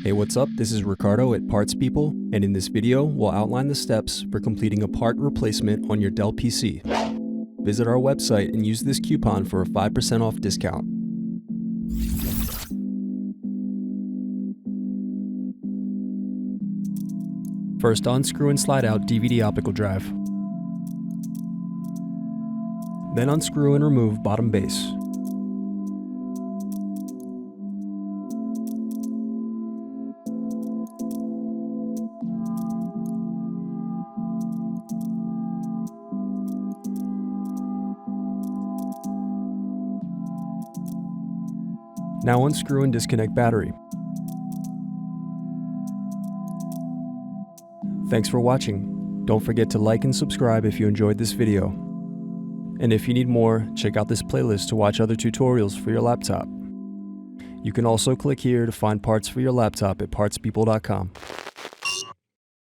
Hey, what's up? This is Ricardo at Parts People, and in this video, we'll outline the steps for completing a part replacement on your Dell PC. Visit our website and use this coupon for a 5% off discount. First, unscrew and slide out DVD optical drive. Then unscrew and remove bottom base. Now unscrew and disconnect battery. Thanks for watching. Don't forget to like and subscribe if you enjoyed this video. And if you need more, check out this playlist to watch other tutorials for your laptop. You can also click here to find parts for your laptop at partspeople.com.